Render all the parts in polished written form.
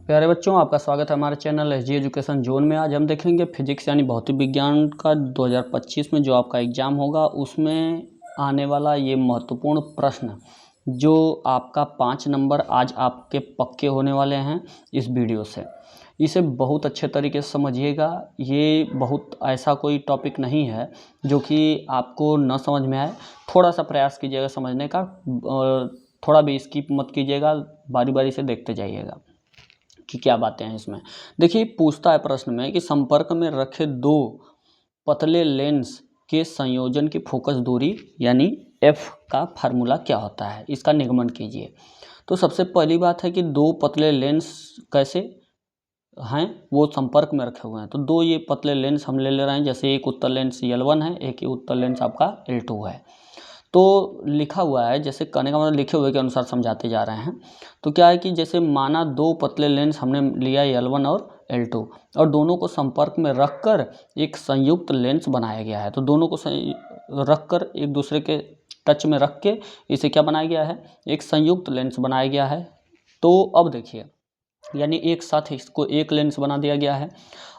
प्यारे बच्चों, आपका स्वागत है हमारे चैनल एसजी एजुकेशन जोन में। आज हम देखेंगे फिजिक्स यानी भौतिक विज्ञान का 2025 में जो आपका एग्ज़ाम होगा उसमें आने वाला ये महत्वपूर्ण प्रश्न जो आपका 5 नंबर आज आपके पक्के होने वाले हैं इस वीडियो से। इसे बहुत अच्छे तरीके से समझिएगा। ये बहुत ऐसा कोई टॉपिक नहीं है जो कि आपको न समझ में आए। थोड़ा सा प्रयास कीजिएगा समझने का, थोड़ा भी स्किप मत कीजिएगा, बारी बारी से देखते जाइएगा कि क्या बातें हैं इसमें। देखिए, पूछता है प्रश्न में कि संपर्क में रखे दो पतले लेंस के संयोजन की फोकस दूरी यानी f का फार्मूला क्या होता है, इसका निगमन कीजिए। तो सबसे पहली बात है कि दो पतले लेंस कैसे हैं, वो संपर्क में रखे हुए हैं। तो दो ये पतले लेंस हम ले रहे हैं, जैसे एक उत्तल लेंस L1 है, एक उत्तल लेंस आपका L2 है। तो लिखा हुआ है, जैसे कहने का मतलब लिखे हुए के अनुसार समझाते जा रहे हैं। तो क्या है कि जैसे माना दो पतले लेंस हमने लिया L1 और L2 और दोनों को संपर्क में रखकर एक संयुक्त लेंस बनाया गया है। तो दोनों को रखकर एक दूसरे के टच में रख के इसे क्या बनाया गया है, एक संयुक्त लेंस बनाया गया है। तो अब देखिए, यानी एक साथ इसको एक लेंस बना दिया गया है।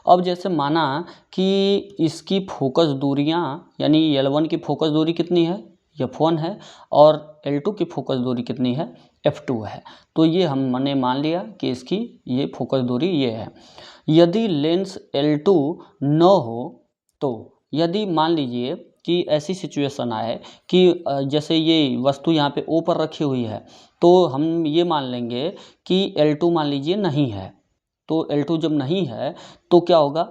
अब जैसे माना कि इसकी फोकस दूरियां यानी L1 की फोकस दूरी कितनी है, F1 है, और L2 की फोकस दूरी कितनी है, F2 है। तो ये हमने मान लिया कि इसकी ये फोकस दूरी ये है। यदि लेंस L2 न हो, तो यदि मान लीजिए कि ऐसी सिचुएशन आए कि जैसे ये वस्तु यहाँ पे O पर रखी हुई है, तो हम ये मान लेंगे कि L2 मान लीजिए नहीं है। तो L2 जब नहीं है तो क्या होगा,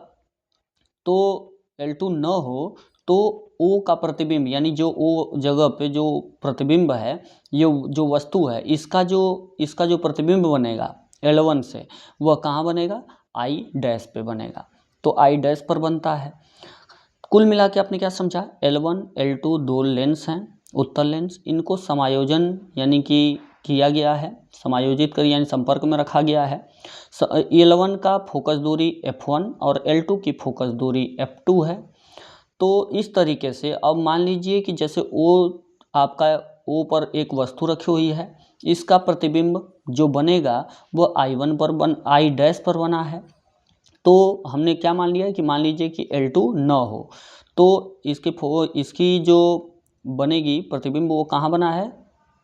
तो L2 न हो तो O का प्रतिबिंब यानी जो O जगह पे जो प्रतिबिंब है, ये जो वस्तु है, इसका जो प्रतिबिंब बनेगा L1 से, वह कहाँ बनेगा, I डैश पे बनेगा। तो I डैश पर बनता है। कुल मिला के आपने क्या समझा, L1 L2 दो लेंस हैं, उत्तल लेंस, इनको समायोजन यानी कि किया गया है, समायोजित कर यानी संपर्क में रखा गया है। L1 का फोकस दूरी F1 और L2 की फोकस दूरी F2 है। तो इस तरीके से अब मान लीजिए कि जैसे आपका O पर एक वस्तु रखी हुई है, इसका प्रतिबिंब जो बनेगा वो I1 पर I डैश पर बना है। तो हमने क्या मान लिया कि मान लीजिए कि L2 न हो, तो इसकी जो बनेगी प्रतिबिंब वो कहाँ बना है,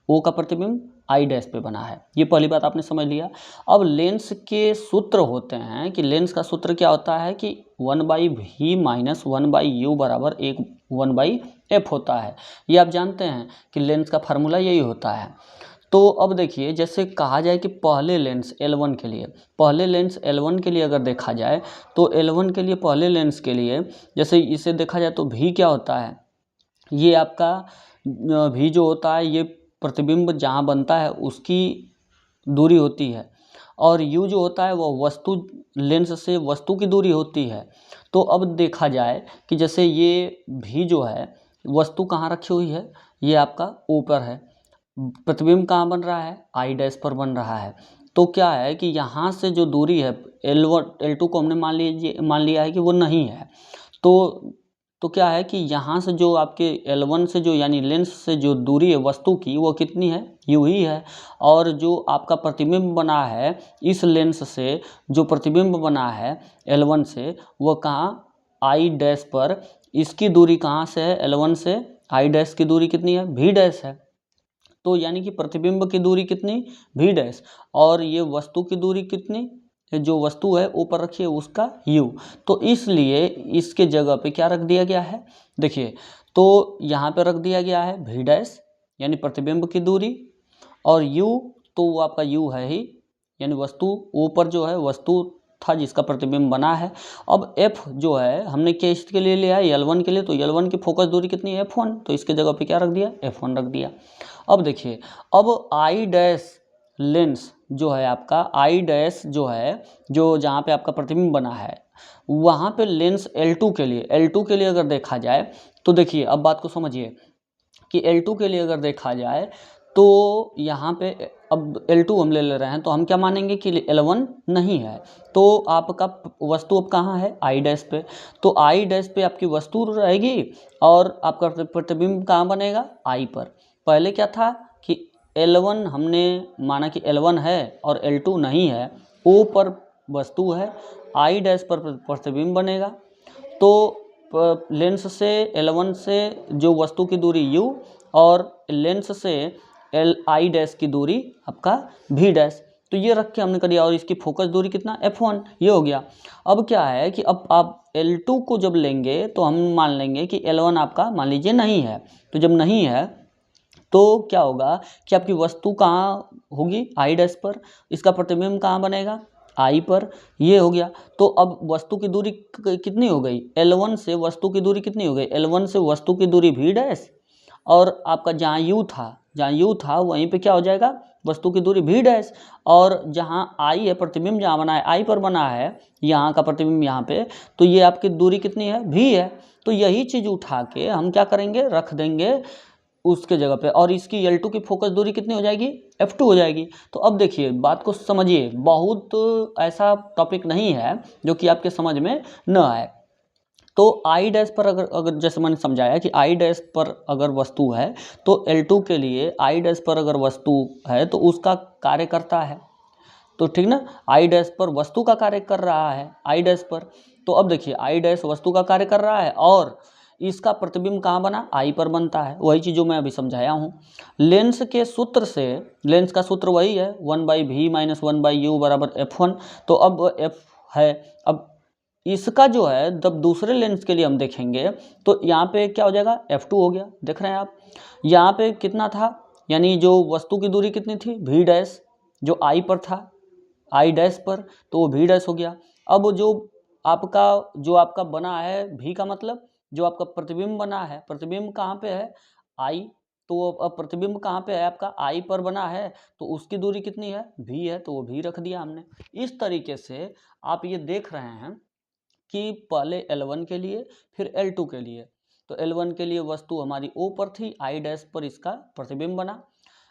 O का प्रतिबिंब I डैश पे बना है। ये पहली बात आपने समझ लिया। अब लेंस के सूत्र होते हैं कि लेंस का सूत्र क्या होता है कि 1/v माइनस 1/u बराबर 1/f होता है। ये आप जानते हैं कि लेंस का फार्मूला यही होता है। तो अब देखिए, जैसे कहा जाए कि पहले लेंस L1 के लिए अगर देखा जाए तो L1 के लिए पहले लेंस के लिए जैसे इसे देखा जाए तो V क्या होता है, ये आपका V जो होता है ये प्रतिबिंब जहाँ बनता है उसकी दूरी होती है, और U जो होता है वह लेंस से वस्तु की दूरी होती है। तो अब देखा जाए कि जैसे ये V जो है वस्तु कहाँ रखी हुई है, ये आपका O पर है, प्रतिबिंब कहाँ बन रहा है, I डैश पर बन रहा है। तो क्या है कि यहाँ से जो दूरी है L1 L2 को हमने मान लिया है कि वो नहीं है। तो क्या है कि यहाँ से जो आपके L1 से जो यानी लेंस से जो दूरी है वस्तु की वो कितनी है, U ही है। और जो आपका प्रतिबिंब बना है इस लेंस से, जो प्रतिबिंब बना है L1 से, वो कहाँ, I डैश पर, इसकी दूरी कहाँ से है, L1 से I डैश की दूरी कितनी है, V डैश है। तो यानी कि प्रतिबिंब की दूरी कितनी, V डैश, और ये वस्तु की दूरी कितनी, जो वस्तु है ऊपर रखी है उसका U। तो इसलिए इसके जगह पे क्या रख दिया गया है, देखिए, तो यहाँ पे रख दिया गया है V डैश यानी प्रतिबिंब की दूरी, और U तो वो आपका U है ही, यानी वस्तु ऊपर जो है वस्तु था जिसका प्रतिबिंब बना है। अब F जो है हमने क्या इसके लिए लिया है, L1 के लिए, तो L1 की फोकस दूरी कितनी है, F1, तो इसके जगह पे क्या रख दिया, F1 रख दिया। अब देखिए, अब I डैश लेंस जो है आपका, I डैश जो है, जो जहाँ पे आपका प्रतिबिंब बना है, वहाँ पे लेंस L2 के लिए अगर देखा जाए तो देखिए, अब बात को समझिए कि L2 के लिए अगर देखा जाए तो यहाँ पे अब L2 हम ले रहे हैं, तो हम क्या मानेंगे कि L1 नहीं है, तो आपका वस्तु अब कहाँ है, I डैश पे। तो I डैश पे आपकी वस्तु रहेगी और आपका प्रतिबिंब कहाँ बनेगा, I पर। पहले क्या था कि L1 हमने माना कि L1 है और L2 नहीं है, O पर वस्तु है, I डैश पर प्रतिबिंब बनेगा। तो लेंस से L1 से जो वस्तु की दूरी U और लेंस से I डैश की दूरी आपका V डैश, तो ये रख के हमने कर दिया। और इसकी फोकस दूरी कितना F1, ये हो गया। अब क्या है कि अब आप L2 को जब लेंगे तो हम मान लेंगे कि L1 आपका मान लीजिए नहीं है। तो जब नहीं है तो क्या होगा कि आपकी वस्तु कहाँ होगी, I डैश पर, इसका प्रतिबिंब कहाँ बनेगा, I पर, ये हो गया। तो अब वस्तु की दूरी कितनी हो गई, L1 से वस्तु की दूरी कितनी हो गई, L1 से वस्तु की दूरी V डैश, और आपका जहाँ U था वहीं पे क्या हो जाएगा, वस्तु की दूरी V डैश, और जहाँ I है, प्रतिबिंब जहाँ बना है I पर बना है, यहाँ का प्रतिबिंब यहाँ पे, तो ये आपकी दूरी कितनी है, V है। तो यही चीज़ उठा के हम क्या करेंगे, रख देंगे उसके जगह पे, और इसकी L2 की फोकस दूरी कितनी हो जाएगी, F2 हो जाएगी। तो अब देखिए बात को समझिए, बहुत ऐसा टॉपिक नहीं है जो कि आपके समझ में न आए। तो I डैश पर अगर जैसे मैंने समझाया कि I डैश पर अगर वस्तु है तो L2 के लिए I डैश पर अगर वस्तु है तो उसका कार्य करता है, तो ठीक ना, I डैश पर वस्तु का कार्य कर रहा है I डैश पर। तो अब देखिए I डैश वस्तु का कार्य कर रहा है और इसका प्रतिबिंब कहाँ बना, I पर बनता है, वही चीज़ जो मैं अभी समझाया हूँ। लेंस के सूत्र से, लेंस का सूत्र वही है 1/v - 1/u बराबर F1। तो अब F है, अब इसका जो है जब दूसरे लेंस के लिए हम देखेंगे तो यहाँ पे क्या हो जाएगा, F2 हो गया। देख रहे हैं आप, यहाँ पे कितना था, यानी जो वस्तु की दूरी कितनी थी, V डैश, जो I पर था, I डैश पर, तो वो V डैश हो गया। अब जो आपका बना है V का मतलब जो आपका प्रतिबिंब बना है, प्रतिबिंब कहाँ पे है, I, तो अब प्रतिबिंब कहाँ पे है आपका, I पर बना है, तो उसकी दूरी कितनी है, V है, तो वो V रख दिया हमने। इस तरीके से आप ये देख रहे हैं कि पहले L1 के लिए फिर L2 के लिए। तो L1 के लिए वस्तु हमारी O पर थी, I डैश पर इसका प्रतिबिंब बना।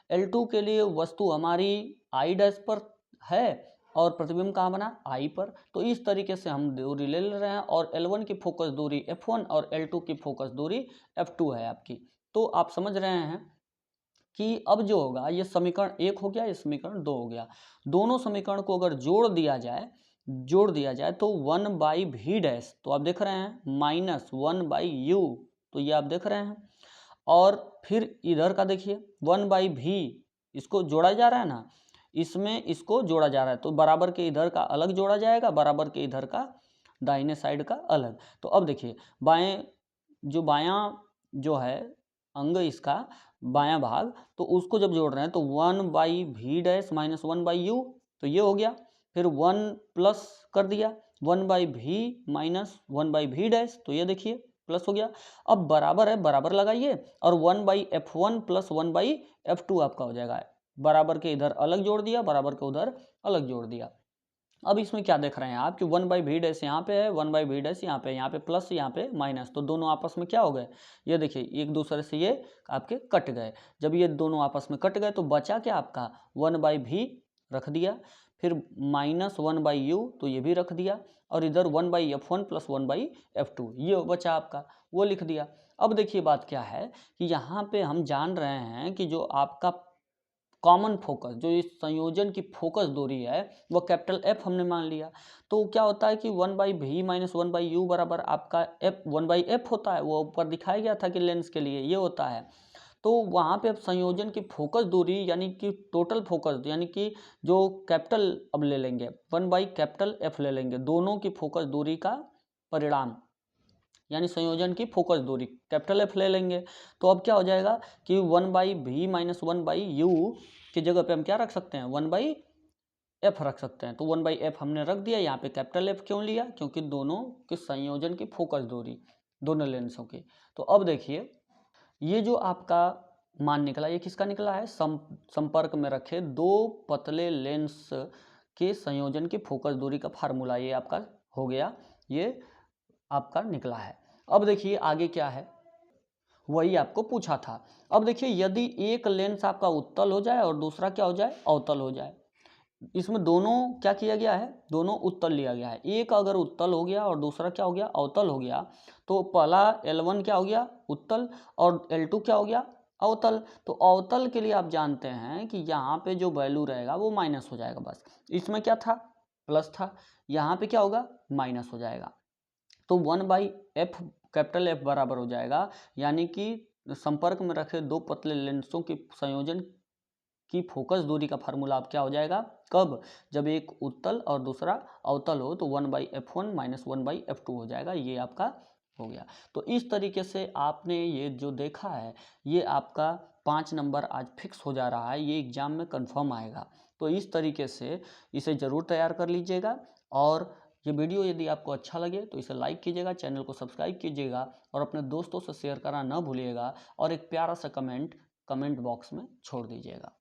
L2 के लिए वस्तु हमारी I डैश पर है और प्रतिबिंब कहाँ बना, I पर। तो इस तरीके से हम दूरी ले रहे हैं और L1 की फोकस दूरी F1 और L2 की फोकस दूरी F2 है आपकी। तो आप समझ रहे हैं कि अब जो होगा ये समीकरण 1 हो गया, ये समीकरण 2 हो गया। दोनों समीकरण को अगर जोड़ दिया जाए तो 1/v डैश, तो आप देख रहे हैं, माइनस 1/u, तो ये आप देख रहे हैं। और फिर इधर का देखिए 1/v, इसको जोड़ा जा रहा है ना, इसमें इसको जोड़ा जा रहा है, तो बराबर के इधर का अलग जोड़ा जाएगा, बराबर के इधर का दाहिने साइड का अलग। तो अब देखिए बायां जो है अंग इसका बायां भाग, तो उसको जब जोड़ रहे हैं तो 1/v डैश माइनस 1/u, तो ये हो गया। फिर 1 प्लस कर दिया 1/v माइनस 1/v डैश, तो ये देखिए प्लस हो गया। अब बराबर है, बराबर लगाइए और 1/f1 प्लस 1/f2 आपका हो जाएगा। बराबर के इधर अलग जोड़ दिया, बराबर के उधर अलग जोड़ दिया। अब इसमें क्या देख रहे हैं आप कि 1/v डैश यहाँ पे है, 1/v डैश यहाँ पे प्लस, यहाँ पे माइनस, तो दोनों आपस में क्या हो गए, ये देखिए एक दूसरे से ये आपके कट गए। जब ये दोनों आपस में कट गए तो बचा क्या आपका, 1/v रख दिया, फिर माइनस 1/u, तो ये भी रख दिया, और इधर 1/f1 प्लस 1/f2 ये बचा आपका, वो लिख दिया। अब देखिए बात क्या है कि यहाँ पे हम जान रहे हैं कि जो आपका कॉमन फोकस, जो इस संयोजन की फोकस दूरी है वो कैपिटल F हमने मान लिया। तो क्या होता है कि 1/v माइनस 1/u बराबर आपका F 1/f होता है, वो ऊपर दिखाया गया था कि लेंस के लिए ये होता है। तो वहाँ पे अब संयोजन की फोकस दूरी यानी कि टोटल फोकस यानी कि जो कैपिटल अब ले लेंगे 1/F ले लेंगे, दोनों की फोकस दूरी का परिणाम यानी संयोजन की फोकस दूरी कैपिटल F ले लेंगे। तो अब क्या हो जाएगा कि 1/v माइनस 1/u की जगह पे हम क्या रख सकते हैं, 1/f रख सकते हैं। तो 1/f हमने रख दिया, यहाँ पे कैपिटल F क्यों लिया, क्योंकि दोनों के संयोजन की फोकस दूरी दोनों लेंसों की। तो अब देखिए ये जो आपका मान निकला, ये किसका निकला है, संपर्क में रखे दो पतले लेंस के संयोजन की फोकस दूरी का फार्मूला ये आपका हो गया, ये आपका निकला है। अब देखिए आगे क्या है, वही आपको पूछा था। अब देखिए यदि एक लेंस आपका उत्तल हो जाए और दूसरा क्या हो जाए, अवतल हो जाए, इसमें दोनों क्या किया गया है, दोनों उत्तल लिया गया है। एक अगर उत्तल हो गया और दूसरा क्या हो गया, अवतल हो गया, तो पहला L1 क्या हो गया, उत्तल, और L2 क्या हो गया, अवतल। तो अवतल के लिए आप जानते हैं कि यहाँ पे जो वैल्यू रहेगा वो माइनस हो जाएगा बस। इसमें क्या था, प्लस था, यहाँ पे क्या होगा माइनस हो जाएगा। तो 1/f कैपिटल F बराबर हो जाएगा, यानी कि संपर्क में रखे दो पतले लेंसों के संयोजन की फोकस दूरी का फार्मूला आप क्या हो जाएगा, कब, जब एक उत्तल और दूसरा अवतल हो, तो 1/f1 माइनस 1/f2 हो जाएगा। ये आपका हो गया। तो इस तरीके से आपने ये जो देखा है, ये आपका 5 नंबर आज फिक्स हो जा रहा है, ये एग्जाम में कंफर्म आएगा। तो इस तरीके से इसे ज़रूर तैयार कर लीजिएगा। और ये वीडियो यदि आपको अच्छा लगे तो इसे लाइक कीजिएगा, चैनल को सब्सक्राइब कीजिएगा और अपने दोस्तों से शेयर करना न भूलिएगा, और एक प्यारा सा कमेंट बॉक्स में छोड़ दीजिएगा।